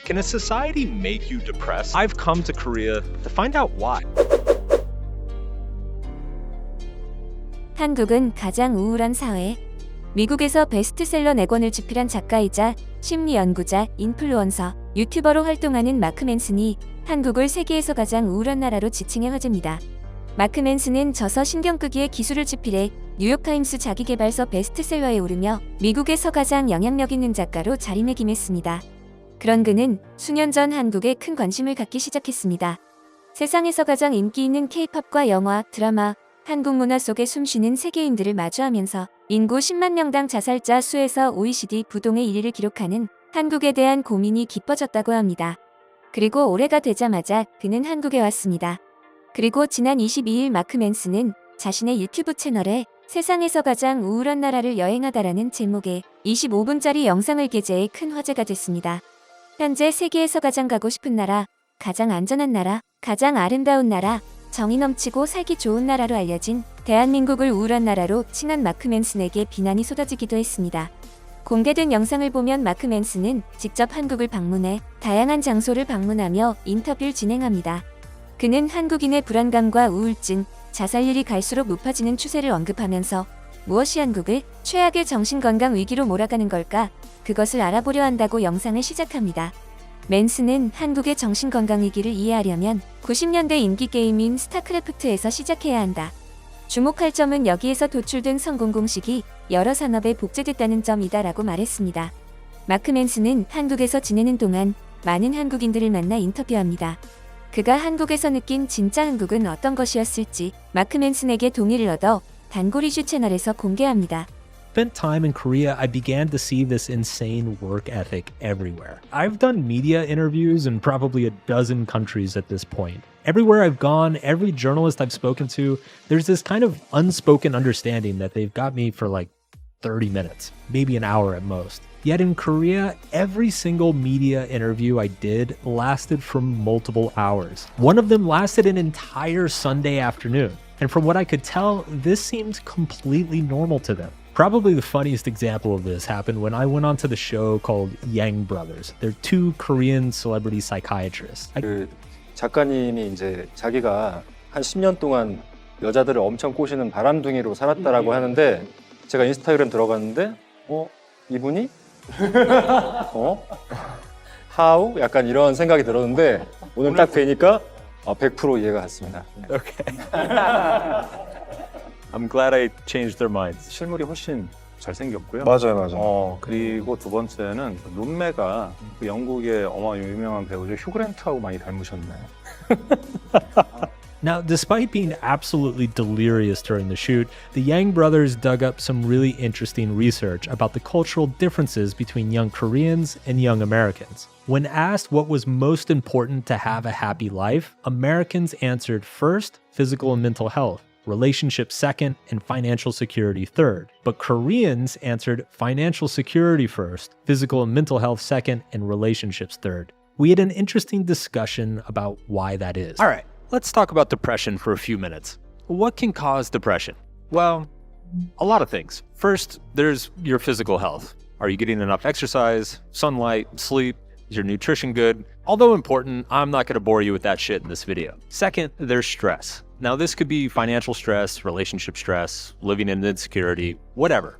Can a society make you depressed? I've come to Korea to find out why. 한국은 가장 우울한 사회. 미국에서 베스트셀러 4권을 집필한 작가이자 심리연구자, 인플루언서, 유튜버로 활동하는 마크 맨슨이 한국을 세계에서 가장 우울한 나라로 지칭해 화제입니다. 마크 맨슨은 저서 신경끄기의 기술을 집필해 뉴욕타임스 자기계발서 베스트셀러에 오르며 미국에서 가장 영향력 있는 작가로 자리매김했습니다. 그런 그는 수년 전 한국에 큰 관심을 갖기 시작했습니다. 세상에서 가장 인기 있는 K-팝과 영화, 드라마, 한국 문화 속에 숨쉬는 세계인들을 마주하면서 인구 10만 명당 자살자 수에서 OECD 부동의 1위를 기록하는 한국에 대한 고민이 깊어졌다고 합니다. 그리고 올해가 되자마자 그는 한국에 왔습니다. 그리고 지난 22일 마크 맨슨은 자신의 유튜브 채널에 세상에서 가장 우울한 나라를 여행하다라는 제목의 25분짜리 영상을 게재해 큰 화제가 됐습니다. 현재 세계에서 가장 가고 싶은 나라, 가장 안전한 나라, 가장 아름다운 나라, 정이 넘치고 살기 좋은 나라로 알려진 대한민국을 우울한 나라로 칭한 마크 맨슨에게 비난이 쏟아지기도 했습니다. 공개된 영상을 보면 마크 맨슨은 직접 한국을 방문해 다양한 장소를 방문하며 인터뷰를 진행합니다. 그는 한국인의 불안감과 우울증, 자살률이 갈수록 높아지는 추세를 언급하면서 무엇이 한국을 최악의 정신건강 위기로 몰아가는 걸까? 그것을 알아보려 한다고 영상을 시작합니다. 맨슨은 한국의 정신건강 위기를 이해하려면 90년대 인기 게임인 스타크래프트에서 시작해야 한다. 주목할 점은 여기에서 도출된 성공 공식이 여러 산업에 복제됐다는 점이다라고 말했습니다. 마크 맨슨은 한국에서 지내는 동안 많은 한국인들을 만나 인터뷰합니다. 그가 한국에서 느낀 진짜 한국은 어떤 것이었을지 마크 맨슨에게 동의를 얻어 단골이슈 채널에서 공개합니다. Spent time in Korea, I began to see this insane work ethic everywhere. I've done media interviews in probably a dozen countries at this point. Everywhere I've gone, every journalist I've spoken to, there's this kind of unspoken understanding that they've got me for like 30 minutes, maybe an hour at most. Yet in Korea, every single media interview I did lasted for multiple hours. One of them lasted an entire Sunday afternoon. And from what I could tell, this seemed completely normal to them. Probably the funniest example of this happened when I went onto the show called Yang Brothers. They're two Korean celebrity psychiatrists. 그 작가님이 이제 자기가 한 10년 동안 여자들을 엄청 꼬시는 바람둥이로 살았다라고 하는데 제가 인스타그램 들어갔는데 이분이? How? 약간 이런 생각이 들었는데 오늘 딱 뵈니까 100% 이해가 갔습니다. Okay. I'm glad I changed their minds. 실물이 훨씬 잘생겼고요. 맞아요. 그리고 두 번째는 눈매가 그 영국의 유명한 배우죠. 휴그랜트하고 많이 닮으셨네요. Now, despite being absolutely delirious during the shoot, the Yang brothers dug up some really interesting research about the cultural differences between young Koreans and young Americans. When asked what was most important to have a happy life, Americans answered first, physical and mental health, relationships second, and financial security third. But Koreans answered financial security first, physical and mental health second, and relationships third. We had an interesting discussion about why that is. All right, let's talk about depression for a few minutes. What can cause depression? Well, a lot of things. First, there's your physical health. Are you getting enough exercise, sunlight, sleep? Is your nutrition good? Although important, I'm not going to bore you with that shit in this video. Second, there's stress. Now, this could be financial stress, relationship stress, living in insecurity, whatever.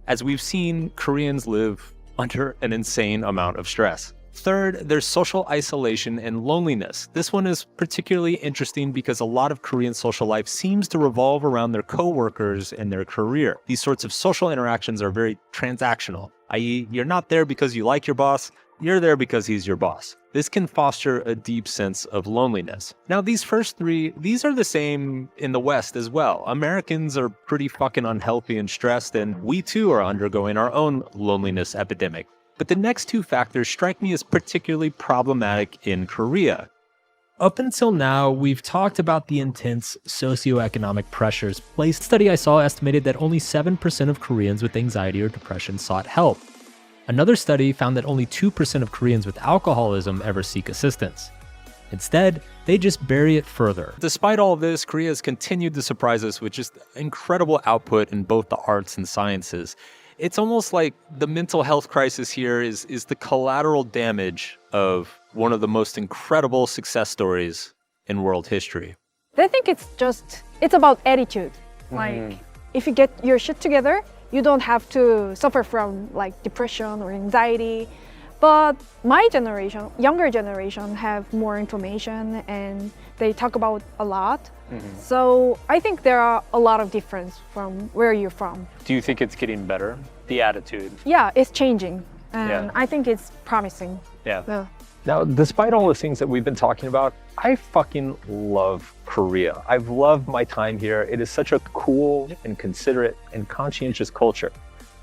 As we've seen, Koreans live under an insane amount of stress. Third, there's social isolation and loneliness. This one is particularly interesting because a lot of Korean social life seems to revolve around their coworkers and their career. These sorts of social interactions are very transactional, i.e., you're not there because you like your boss, you're there because he's your boss. This can foster a deep sense of loneliness. Now, these first three, these are the same in the West as well. Americans are pretty fucking unhealthy and stressed, and we too are undergoing our own loneliness epidemic. But the next two factors strike me as particularly problematic in Korea. Up until now, we've talked about the intense socioeconomic pressures placed. A study I saw estimated that only 7% of Koreans with anxiety or depression sought help. Another study found that only 2% of Koreans with alcoholism ever seek assistance. Instead, they just bury it further. Despite all of this, Korea has continued to surprise us with just incredible output in both the arts and sciences. It's almost like the mental health crisis here is the collateral damage of one of the most incredible success stories in world history. They think it's about attitude. Like, if you get your shit together, you don't have to suffer from like depression or anxiety. But my generation, younger generation, have more information and they talk about a lot. So I think there are a lot of difference from where you're from. Do you think it's getting better? The attitude? Yeah, it's changing. And Yeah. I think it's promising. Yeah. Yeah. Now, despite all the things that we've been talking about, I fucking love Korea. I've loved my time here. It is such a cool and considerate and conscientious culture.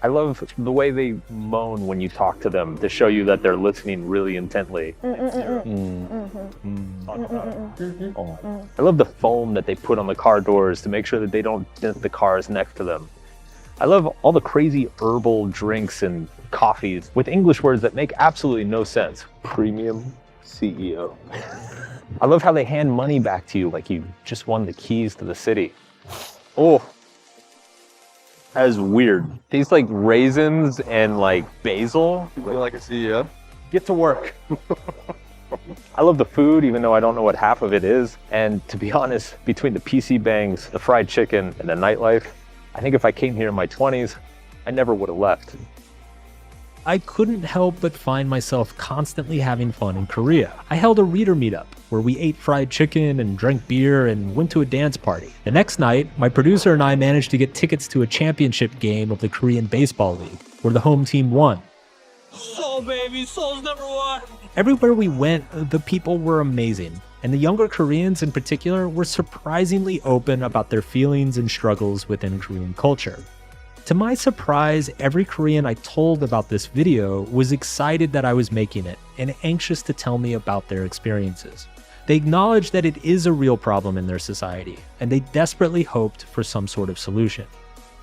I love the way they moan when you talk to them to show you that they're listening really intently. I love the foam that they put on the car doors to make sure that they don't dent the cars next to them. I love all the crazy herbal drinks and coffees with English words that make absolutely no sense. Premium CEO. I love how they hand money back to you like you just won the keys to the city. Oh, that is weird. Tastes like raisins and like basil. You feel like a CEO? Get to work. I love the food, even though I don't know what half of it is. And to be honest, between the PC bangs, the fried chicken, and the nightlife, I think if I came here in my 20s, I never would have left. I couldn't help but find myself constantly having fun in Korea. I held a reader meetup where we ate fried chicken and drank beer and went to a dance party. The next night, my producer and I managed to get tickets to a championship game of the Korean Baseball League, where the home team won. Seoul, baby, Seoul's #1. Everywhere we went, the people were amazing, and the younger Koreans in particular were surprisingly open about their feelings and struggles within Korean culture. To my surprise, every Korean I told about this video was excited that I was making it and anxious to tell me about their experiences. They acknowledged that it is a real problem in their society, and they desperately hoped for some sort of solution.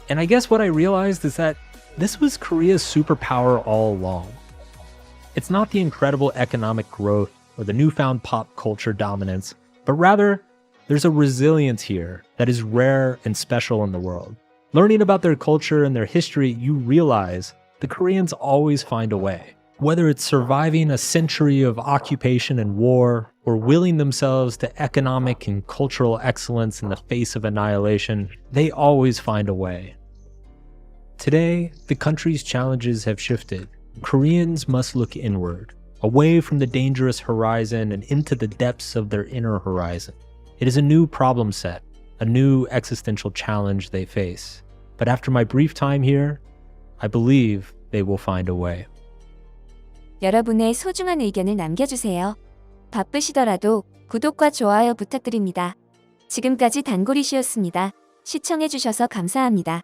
And I guess what I realized is that this was Korea's superpower all along. It's not the incredible economic growth or the newfound pop culture dominance, but rather, there's a resilience here that is rare and special in the world. Learning about their culture and their history, you realize the Koreans always find a way. Whether it's surviving a century of occupation and war, or willing themselves to economic and cultural excellence in the face of annihilation, they always find a way. Today, the country's challenges have shifted. Koreans must look inward, away from the dangerous horizon and into the depths of their inner horizon. It is a new problem set, a new existential challenge they face. But after my brief time here, I believe they will find a way. 여러분의 소중한 의견을 남겨주세요. 바쁘시더라도 구독과 좋아요 부탁드립니다. 지금까지 단골이시였습니다. 시청해주셔서 감사합니다.